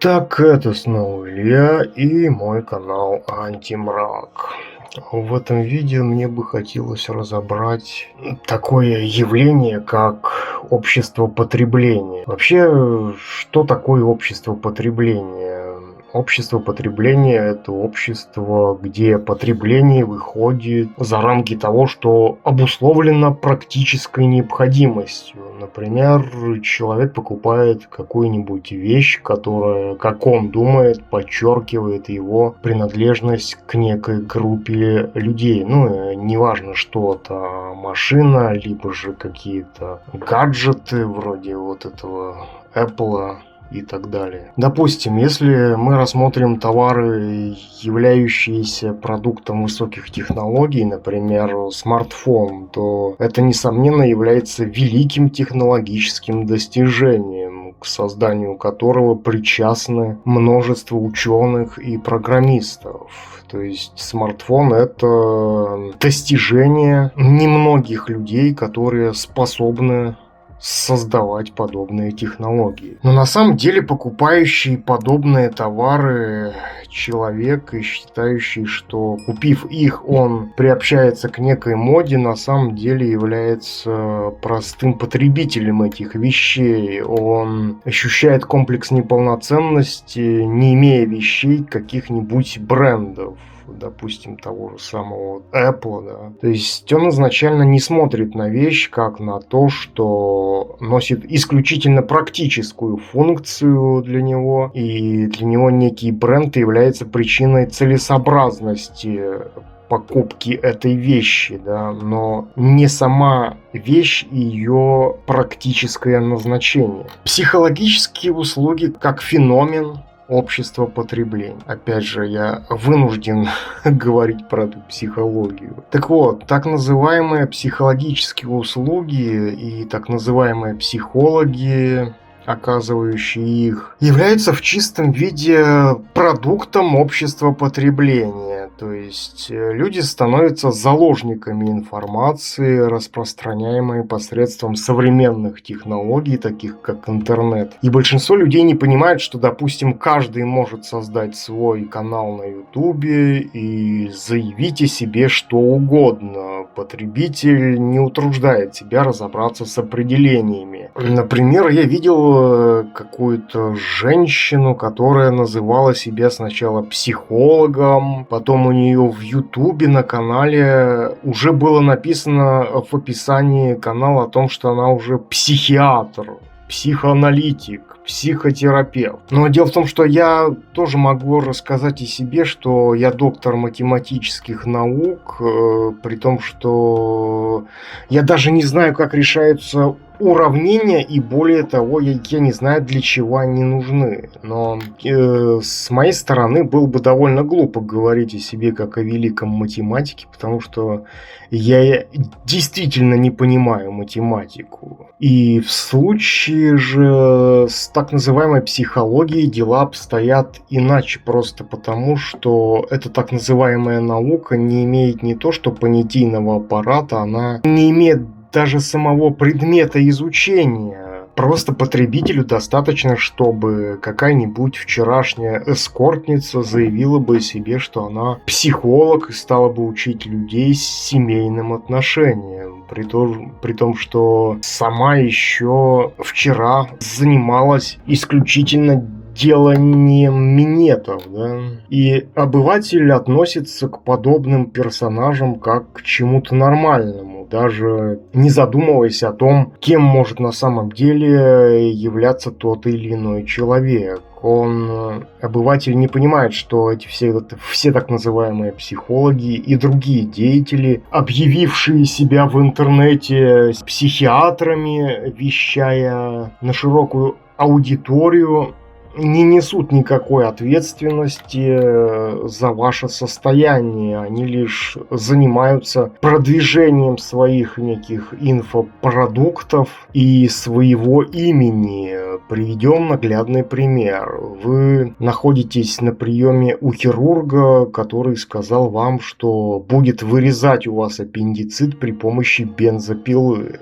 Итак, это снова Илья и мой канал Антимрак. В этом видео мне бы хотелось разобрать такое явление, как общество потребления. Вообще, что такое общество потребления? Общество потребления – это общество, где потребление выходит за рамки того, что обусловлено практической необходимостью. Например, человек покупает какую-нибудь вещь, которая, как он думает, подчеркивает его принадлежность к некой группе людей. Неважно, что это машина, либо же какие-то гаджеты вроде вот этого Apple и так далее. Допустим, если мы рассмотрим товары, являющиеся продуктом высоких технологий, например, смартфон, то это, несомненно, является великим технологическим достижением, к созданию которого причастны множество ученых и программистов. То есть смартфон – это достижение немногих людей, которые способны создавать подобные технологии. Но на самом деле покупающий подобные товары человек и считающий, что купив их, он приобщается к некой моде, на самом деле является простым потребителем этих вещей. Он ощущает комплекс неполноценности, не имея вещей каких-нибудь брендов. Допустим, того же самого Apple, да. То есть он изначально не смотрит на вещь как на то, что носит исключительно практическую функцию для него, и для него некий бренд является причиной целесообразности покупки этой вещи, да, но не сама вещь и ее практическое назначение. Психологические услуги как феномен общество потребления. Опять же, я вынужден говорить про эту психологию. Так вот, так называемые психологические услуги и так называемые психологи, оказывающие их, являются в чистом виде продуктом общества потребления. То есть люди становятся заложниками информации, распространяемой посредством современных технологий, таких как интернет. И большинство людей не понимает, что, допустим, каждый может создать свой канал на Ютубе и заявить о себе что угодно. Потребитель не утруждает себя разобраться с определениями. Например, я видел какую-то женщину, которая называла себя сначала психологом, потом у нее в Ютубе на канале уже было написано в описании канала о том, что она уже психиатр, психоаналитик, психотерапевт. Но дело в том, что я тоже могу рассказать о себе, что я доктор математических наук, при том, что я даже не знаю, как решаются уравнения, и более того, я не знаю, для чего они нужны. Но с моей стороны было бы довольно глупо говорить о себе как о великом математике, потому что я действительно не понимаю математику. И в случае же с так называемой психологией дела обстоят иначе, просто потому, что эта так называемая наука не имеет не то что понятийного аппарата, она не имеет даже самого предмета изучения. Просто потребителю достаточно, чтобы какая-нибудь вчерашняя эскортница заявила бы о себе, что она психолог и стала бы учить людей семейным отношениям. При том, что сама еще вчера занималась исключительно деланием минетов, да? И обыватель относится к подобным персонажам как к чему-то нормальному, даже не задумываясь о том, кем может на самом деле являться тот или иной человек. Обыватель не понимает, что эти все так называемые психологи и другие деятели, объявившие себя в интернете психиатрами, вещая на широкую аудиторию, не несут никакой ответственности за ваше состояние. Они лишь занимаются продвижением своих неких инфопродуктов и своего имени. Приведем наглядный пример. Вы находитесь на приеме у хирурга, который сказал вам, что будет вырезать у вас аппендицит при помощи бензопилы.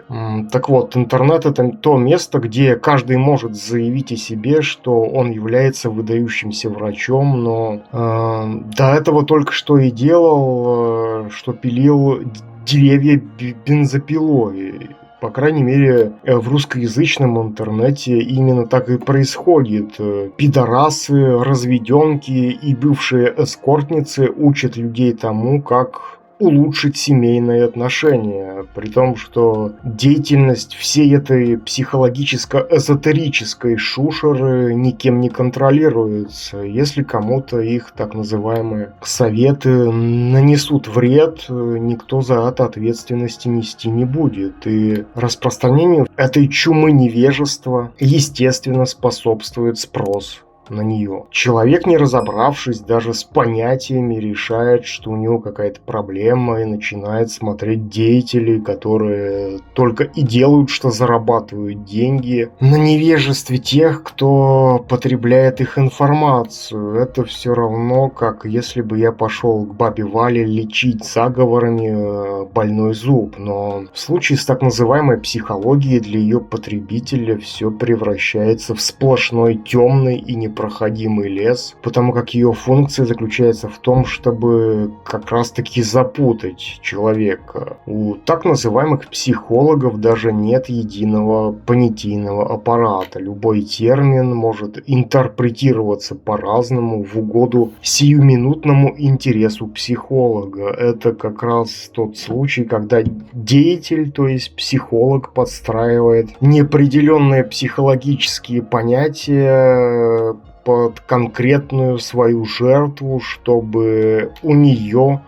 Так вот, интернет — это то место, где каждый может заявить о себе, что он является выдающимся врачом, но до этого только что и делал, что пилил деревья бензопилой. По крайней мере, в русскоязычном интернете именно так и происходит. Пидорасы, разведенки и бывшие эскортницы учат людей тому, как улучшить семейные отношения, при том, что деятельность всей этой психологическо-эзотерической шушеры никем не контролируется. Если кому-то их так называемые советы нанесут вред, никто за это ответственности нести не будет. И распространению этой чумы невежества, естественно, способствует спрос на нее. Человек, не разобравшись даже с понятиями, решает, что у него какая-то проблема, и начинает смотреть деятелей, которые только и делают, что зарабатывают деньги на невежестве тех, кто потребляет их информацию. Это все равно, как если бы я пошел к бабе Вале лечить заговорами больной зуб. Но в случае с так называемой психологией для ее потребителя все превращается в сплошной темный и непроходимый лес, потому как ее функция заключается в том, чтобы как раз-таки запутать человека. У так называемых психологов даже нет единого понятийного аппарата. Любой термин может интерпретироваться по-разному в угоду сиюминутному интересу психолога. Это как раз тот случай, когда деятель, то есть психолог, подстраивает неопределенные психологические понятия под конкретную свою жертву, чтобы у нее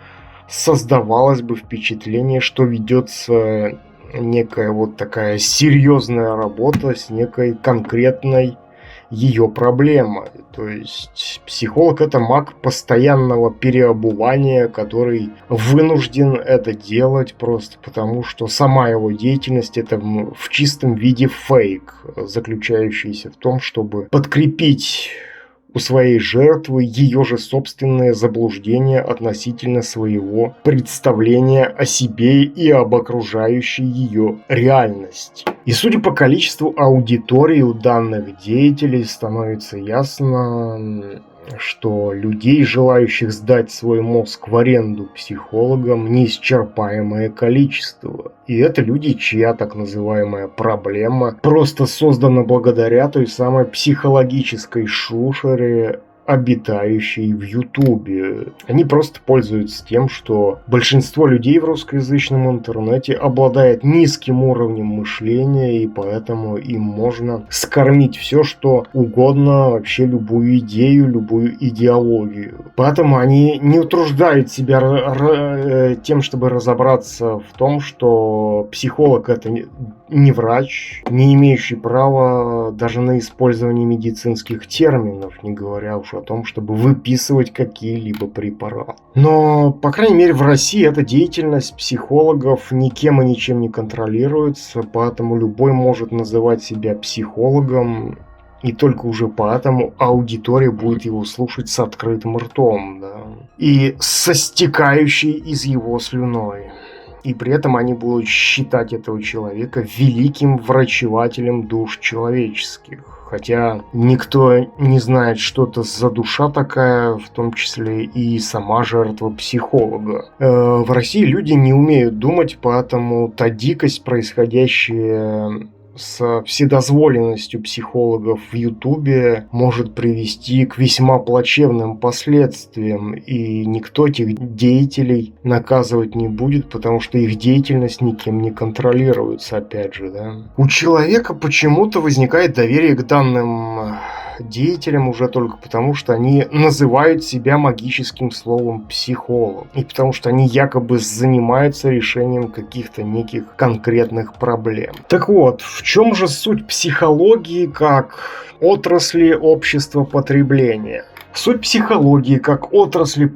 создавалось бы впечатление, что ведется некая вот такая серьезная работа с некой конкретной ее проблемой. То есть психолог — это маг постоянного переобувания, который вынужден это делать просто потому, что сама его деятельность — это в чистом виде фейк, заключающийся в том, чтобы подкрепить у своей жертвы ее же собственное заблуждение относительно своего представления о себе и об окружающей ее реальности. И судя по количеству аудитории у данных деятелей, становится ясно, что людей, желающих сдать свой мозг в аренду психологам, неисчерпаемое количество. И это люди, чья так называемая проблема просто создана благодаря той самой психологической шушере, обитающие в Ютубе. Они просто пользуются тем, что большинство людей в русскоязычном интернете обладает низким уровнем мышления, и поэтому им можно скормить все, что угодно, вообще любую идею, любую идеологию. Поэтому они не утруждают себя тем, чтобы разобраться в том, что психолог — это не врач, не имеющий права даже на использование медицинских терминов, не говоря уж о том, чтобы выписывать какие-либо препараты. Но, по крайней мере, в России эта деятельность психологов никем и ничем не контролируется, поэтому любой может называть себя психологом, и только уже поэтому аудитория будет его слушать с открытым ртом, да, и со стекающей из его слюной. И при этом они будут считать этого человека великим врачевателем душ человеческих. Хотя никто не знает, что это за душа такая, в том числе и сама жертва психолога. В России люди не умеют думать, поэтому та дикость, происходящая с вседозволенностью психологов в Ютубе, может привести к весьма плачевным последствиям, и никто этих деятелей наказывать не будет, потому что их деятельность никем не контролируется, опять же, да. У человека почему-то возникает доверие к данным деятелям уже только потому, что они называют себя магическим словом психолог, и потому что они якобы занимаются решением каких-то неких конкретных проблем. Так вот, в чем же суть психологии как отрасли общества потребления? Суть психологии как отрасли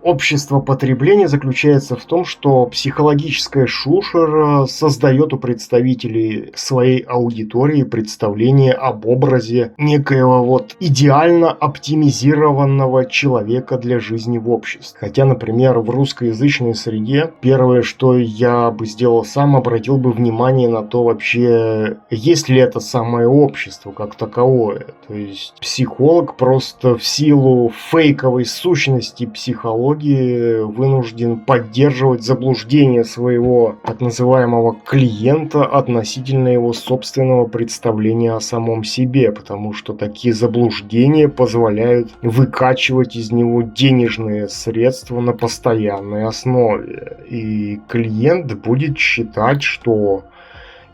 общество потребления заключается в том, что психологическая шушера создает у представителей своей аудитории представление об образе некоего вот идеально оптимизированного человека для жизни в обществе. Хотя, например, в русскоязычной среде первое, что я бы сделал сам, обратил бы внимание на то вообще, есть ли это самое общество как таковое. То есть психолог просто в силу фейковой сущности психологии вынужден поддерживать заблуждение своего так называемого клиента относительно его собственного представления о самом себе, потому что такие заблуждения позволяют выкачивать из него денежные средства на постоянной основе. И клиент будет считать, что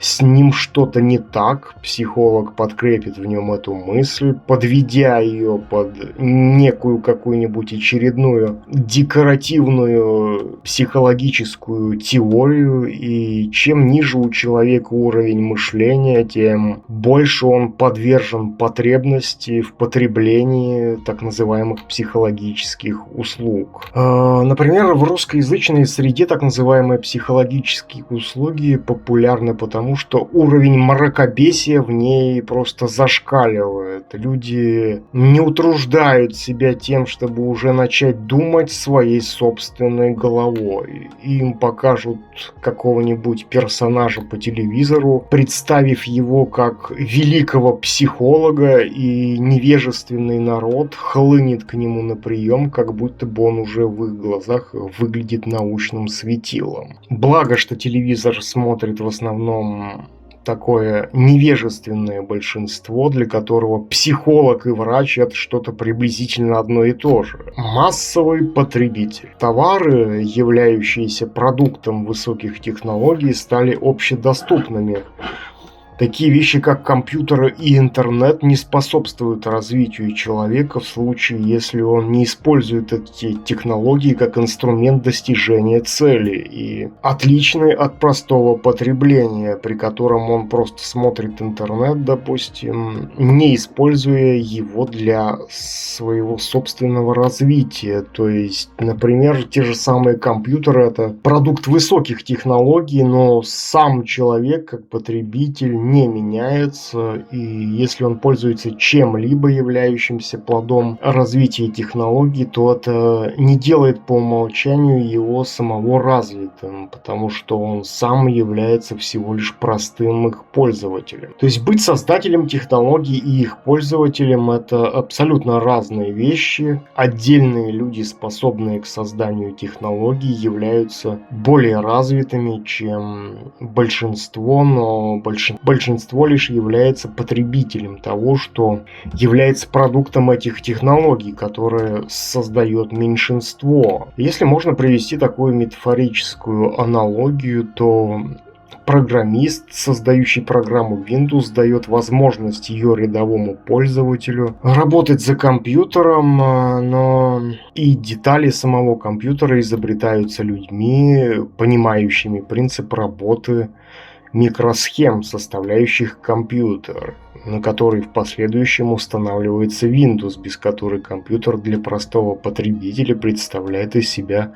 с ним что-то не так, психолог подкрепит в нем эту мысль, подведя ее под некую какую-нибудь очередную декоративную психологическую теорию, и чем ниже у человека уровень мышления, тем больше он подвержен потребности в потреблении так называемых психологических услуг. Например, в русскоязычной среде так называемые психологические услуги популярны потому, что уровень мракобесия в ней просто зашкаливает. Люди не утруждают себя тем, чтобы уже начать думать своей собственной головой. Им покажут какого-нибудь персонажа по телевизору, представив его как великого психолога, и невежественный народ хлынет к нему на прием, как будто бы он уже в их глазах выглядит научным светилом. Благо, что телевизор смотрит в основном такое невежественное большинство, для которого психолог и врач – это что-то приблизительно одно и то же. Массовый потребитель. Товары, являющиеся продуктом высоких технологий, стали общедоступными. Такие вещи, как компьютеры и интернет, не способствуют развитию человека в случае, если он не использует эти технологии как инструмент достижения цели, и отличный от простого потребления, при котором он просто смотрит интернет, допустим, не используя его для своего собственного развития. То есть, например, те же самые компьютеры – это продукт высоких технологий, но сам человек, как потребитель, не меняется, и если он пользуется чем-либо, являющимся плодом развития технологий, то это не делает по умолчанию его самого развитым, потому что он сам является всего лишь простым их пользователем. То есть быть создателем технологий и их пользователем – это абсолютно разные вещи. Отдельные люди, способные к созданию технологий, являются более развитыми, чем большинство, но большинство лишь является потребителем того, что является продуктом этих технологий, которые создает меньшинство. Если можно привести такую метафорическую аналогию, то программист, создающий программу Windows, дает возможность ее рядовому пользователю работать за компьютером, но и детали самого компьютера изобретаются людьми, понимающими принцип работы микросхем, составляющих компьютер, на который в последующем устанавливается Windows, без которой компьютер для простого потребителя представляет из себя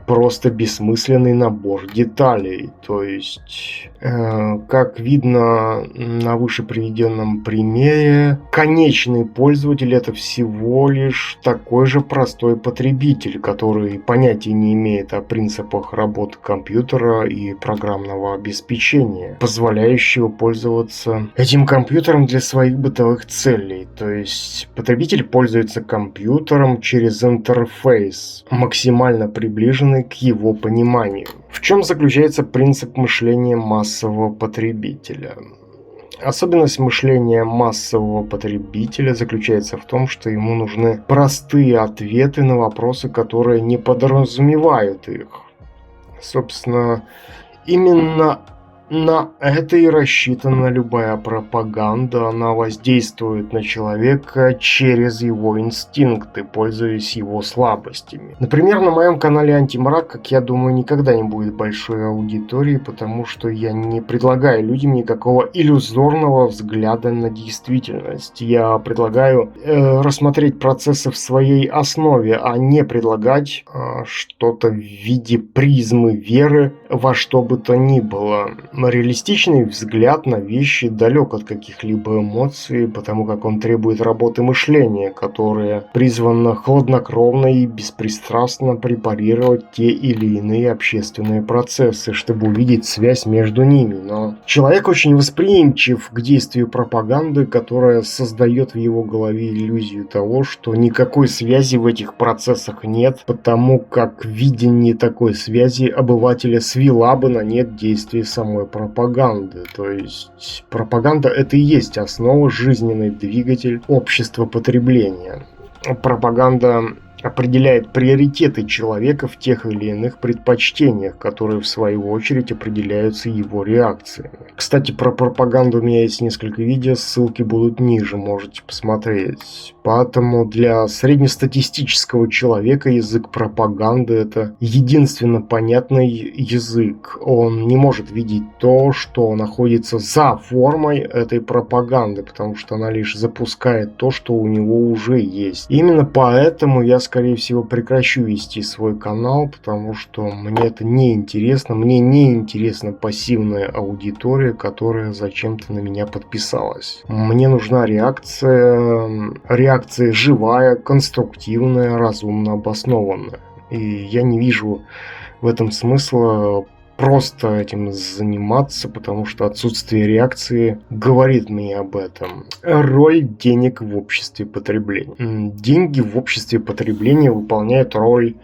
просто бессмысленный набор деталей. То есть, как видно на выше приведенном примере, конечный пользователь – это всего лишь такой же простой потребитель, который понятия не имеет о принципах работы компьютера и программного обеспечения, позволяющего пользоваться этим компьютером для своих бытовых целей. То есть потребитель пользуется компьютером через интерфейс, максимально приближенный к его пониманию. В чем заключается принцип мышления массового потребителя? Особенность мышления массового потребителя заключается в том, что ему нужны простые ответы на вопросы, которые не подразумевают их. Собственно, именно На это и рассчитана любая пропаганда. Она воздействует на человека через его инстинкты, пользуясь его слабостями. Например, на моем канале Антимрак, как я думаю, никогда не будет большой аудитории, потому что я не предлагаю людям никакого иллюзорного взгляда на действительность. Я предлагаю рассмотреть процессы в своей основе, а не предлагать что-то в виде призмы веры во что бы то ни было. Реалистичный взгляд на вещи далек от каких-либо эмоций, потому как он требует работы мышления, которая призвана хладнокровно и беспристрастно препарировать те или иные общественные процессы, чтобы увидеть связь между ними. Но человек очень восприимчив к действию пропаганды, которая создает в его голове иллюзию того, что никакой связи в этих процессах нет, потому как видение такой связи обывателя свела бы на нет действия самой пропаганды. То есть пропаганда — это и есть основа, жизненный двигатель общества потребления. Пропаганда определяет приоритеты человека в тех или иных предпочтениях, которые в свою очередь определяются его реакциями. Кстати, про пропаганду у меня есть несколько видео, ссылки будут ниже, можете посмотреть. Поэтому для среднестатистического человека язык пропаганды — это единственно понятный язык. Он не может видеть то, что находится за формой этой пропаганды, потому что она лишь запускает то, что у него уже есть. Именно поэтому я, скорее всего, прекращу вести свой канал, потому что мне это не интересно. Мне не интересна пассивная аудитория, которая зачем-то на меня подписалась. Мне нужна реакция живая, конструктивная, разумно обоснованная. И я не вижу в этом смысла просто этим заниматься, потому что отсутствие реакции говорит мне об этом. Роль денег в обществе потребления. Деньги в обществе потребления выполняют роль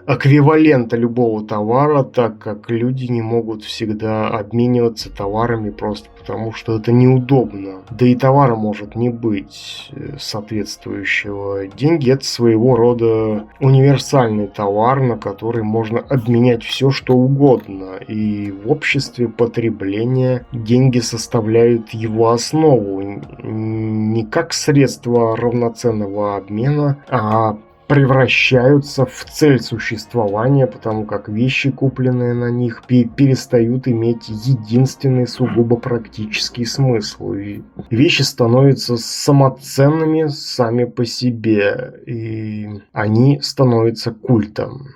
эквивалента любого товара, так как люди не могут всегда обмениваться товарами просто потому, что это неудобно. Да и товара может не быть соответствующего. Деньги — это своего рода универсальный товар, на который можно обменять все, что угодно. И в обществе потребления деньги составляют его основу не как средство равноценного обмена, а превращаются в цель существования, потому как вещи, купленные на них, перестают иметь единственный сугубо практический смысл. И вещи становятся самоценными сами по себе, и они становятся культом.